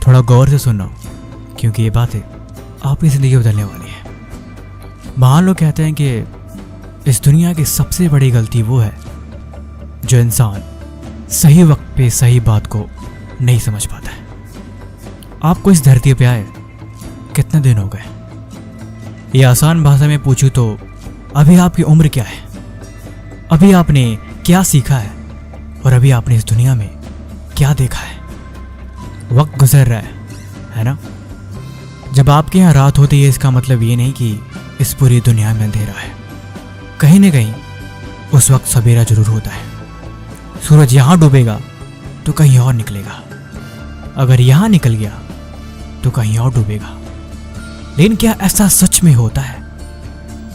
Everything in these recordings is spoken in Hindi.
थोड़ा गौर से सुनना, क्योंकि ये बातें आपकी ज़िंदगी बदलने वाली है। महान लोग कहते हैं कि इस दुनिया की सबसे बड़ी गलती वो है जो इंसान सही वक्त पे सही बात को नहीं समझ पाता है। आपको इस धरती पे आए कितने दिन हो गए? ये आसान भाषा में पूछूं तो अभी आपकी उम्र क्या है, अभी आपने क्या सीखा है और अभी आपने इस दुनिया में क्या देखा है? वक्त गुजर रहा है ना? जब आपके यहाँ रात होती है इसका मतलब ये नहीं कि इस पूरी दुनिया में अंधेरा है। कहीं ना कहीं उस वक्त सवेरा जरूर होता है। सूरज यहाँ डूबेगा तो कहीं और निकलेगा, अगर यहाँ निकल गया तो कहीं और डूबेगा। लेकिन क्या ऐसा सच में होता है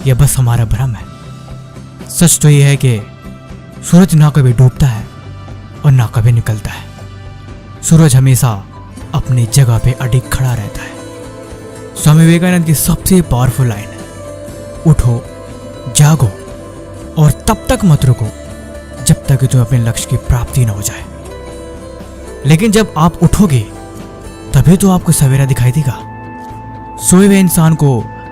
या बस हमारा भ्रम है? सच तो यह है कि सूरज ना कभी डूबता है और ना कभी निकलता है। सूरज हमेशा अपनी जगह पे अडिग खड़ा रहता है। स्वामी विवेकानंद की सबसे पावरफुल लाइन है, उठो, जागो और तब तक मत रुको जब तक कि तुम्हें अपने लक्ष्य की प्राप्ति न हो जाए। लेकिन जब आप उठोगे तभी तो आपको सवेरा दिखाई देगा। सोए हुए इंसान को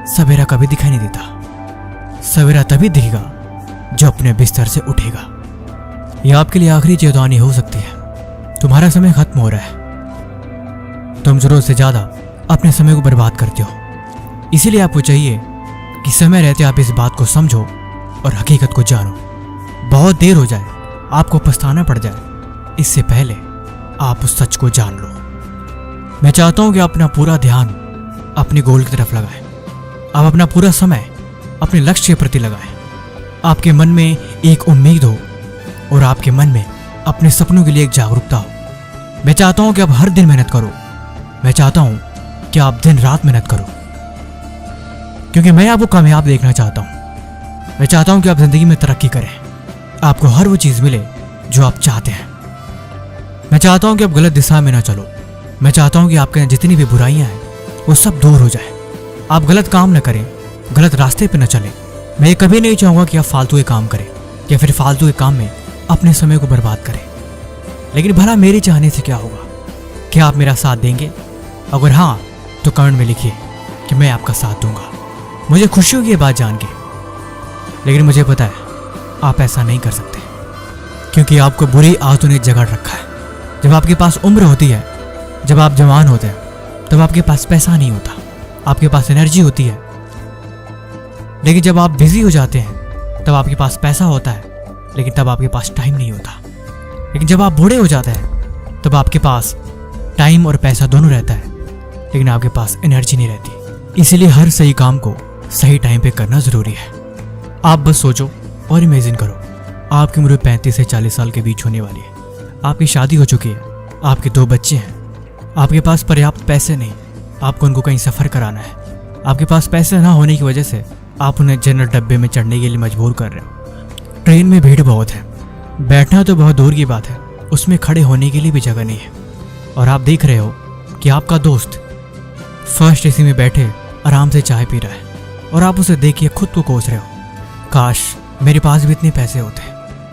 सवेरा कभी दिखाई नहीं देता। सवेरा तभी दिखेगा जो अपने बिस्तर से उठेगा। यह आपके लिए आखिरी चेतावनी हो सकती है। तुम्हारा समय खत्म हो रहा है। तुम जरूरत से ज्यादा अपने समय को बर्बाद करते हो। इसीलिए आपको चाहिए कि समय रहते आप इस बात को समझो और हकीकत को जानो। बहुत देर हो जाए, आपको पछताना पड़ जाए, इससे पहले आप उस सच को जान लो। मैं चाहता हूं कि अपना पूरा ध्यान अपने गोल की तरफ लगाएं। आप अपना पूरा समय अपने लक्ष्य के प्रति लगाएं। आपके मन में एक उम्मीद हो और आपके मन में अपने सपनों के लिए एक जागरूकता हो। मैं चाहता हूं कि आप हर दिन मेहनत करो। मैं चाहता हूं कि आप दिन रात मेहनत करो, क्योंकि मैं आपको कामयाब देखना चाहता हूं। मैं चाहता हूं कि आप जिंदगी में तरक्की करें, आपको हर वो चीज मिले जो आप चाहते हैं। मैं चाहता हूं कि आप गलत दिशा में ना चलो। मैं चाहता हूं कि आपके जितनी भी बुराइयां हैं वो सब दूर हो जाए। आप गलत काम न करें, गलत रास्ते पे न चलें। मैं ये कभी नहीं चाहूंगा कि आप फालतू के काम करें या फिर फालतू के काम में अपने समय को बर्बाद करें। लेकिन भला मेरे चाहने से क्या होगा? क्या आप मेरा साथ देंगे? अगर हाँ तो कमेंट में लिखिए कि मैं आपका साथ दूंगा। मुझे खुशी होगी ये बात जान के, लेकिन मुझे पता है आप ऐसा नहीं कर सकते, क्योंकि आपको बुरी आदतों ने जकड़ रखा है। जब आपके पास उम्र होती है, जब आप जवान होते हैं, तब आपके पास पैसा नहीं होता, आपके पास एनर्जी होती है। लेकिन जब आप बिजी हो जाते हैं तब आपके पास पैसा होता है, लेकिन तब आपके पास टाइम नहीं होता। लेकिन जब आप बूढ़े हो जाते हैं तब आपके पास टाइम और पैसा दोनों रहता है, लेकिन आपके पास एनर्जी नहीं रहती। इसीलिए हर सही काम को सही टाइम पे करना जरूरी है। आप बस सोचो और इमेजिन करो, आपकी उम्र 35 से 40 साल के बीच होने वाली है। आपकी शादी हो चुकी है, आपके 2 बच्चे हैं, आपके पास पर्याप्त पैसे नहीं, आपको उनको कहीं सफ़र कराना है। आपके पास पैसे ना होने की वजह से आप उन्हें जनरल डब्बे में चढ़ने के लिए मजबूर कर रहे हो। ट्रेन में भीड़ बहुत है, बैठना तो बहुत दूर की बात है, उसमें खड़े होने के लिए भी जगह नहीं है। और आप देख रहे हो कि आपका दोस्त फर्स्ट एसी में बैठे आराम से चाय पी रहा है, और आप उसे देखिए खुद को कोस रहे हो, काश मेरे पास भी इतने पैसे होते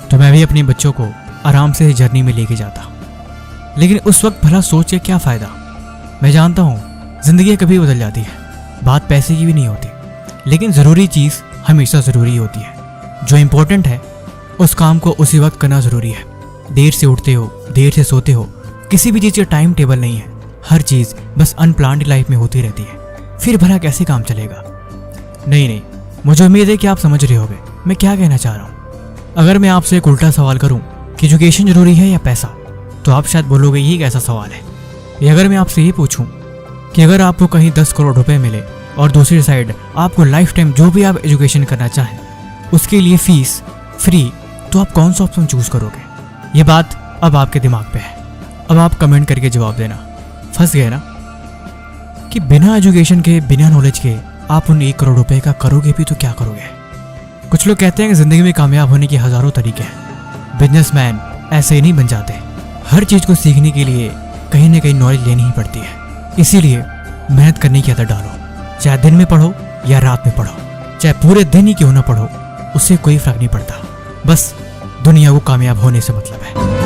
तो मैं भी अपने बच्चों को आराम से जर्नी में लेके जाता। लेकिन उस वक्त भला सोच के क्या फ़ायदा? मैं जानता हूँ ज़िंदगी कभी बदल जाती है, बात पैसे की भी नहीं होती, लेकिन ज़रूरी चीज़ हमेशा ज़रूरी होती है। जो इम्पोर्टेंट है उस काम को उसी वक्त करना ज़रूरी है। देर से उठते हो, देर से सोते हो, किसी भी चीज़ का टाइम टेबल नहीं है। हर चीज़ बस अनप्लान्ड लाइफ में होती रहती है, फिर भला कैसे काम चलेगा? नहीं, मुझे उम्मीद है कि आप समझ रहे होगे मैं क्या कहना चाह रहा हूँ। अगर मैं आपसे एक उल्टा सवाल करूँ कि एजुकेशन जरूरी है या पैसा, तो आप शायद बोलोगे ये कैसा सवाल है। या अगर मैं आपसे ये पूछूं कि अगर आपको कहीं 10 करोड़ रुपए मिले और दूसरी साइड आपको लाइफ टाइम जो भी आप एजुकेशन करना चाहें उसके लिए फीस फ्री, तो आप कौन सा ऑप्शन चूज करोगे? ये बात अब आपके दिमाग पे है। अब आप कमेंट करके जवाब देना। फंस गए ना कि बिना एजुकेशन के, बिना नॉलेज के आप उन 1 करोड़ रुपए का करोगे भी तो क्या करोगे? कुछ लोग कहते हैं कि जिंदगी में कामयाब होने के हजारों तरीके हैं। बिजनेसमैन ऐसे ही नहीं बन जाते। हर चीज को सीखने के लिए कहीं ना कहीं नॉलेज लेनी ही पड़ती है। इसीलिए मेहनत करने की आदत डालो, चाहे दिन में पढ़ो या रात में पढ़ो, चाहे पूरे दिन ही क्यों ना पढ़ो, उससे कोई फर्क नहीं पड़ता। बस दुनिया को कामयाब होने से मतलब है।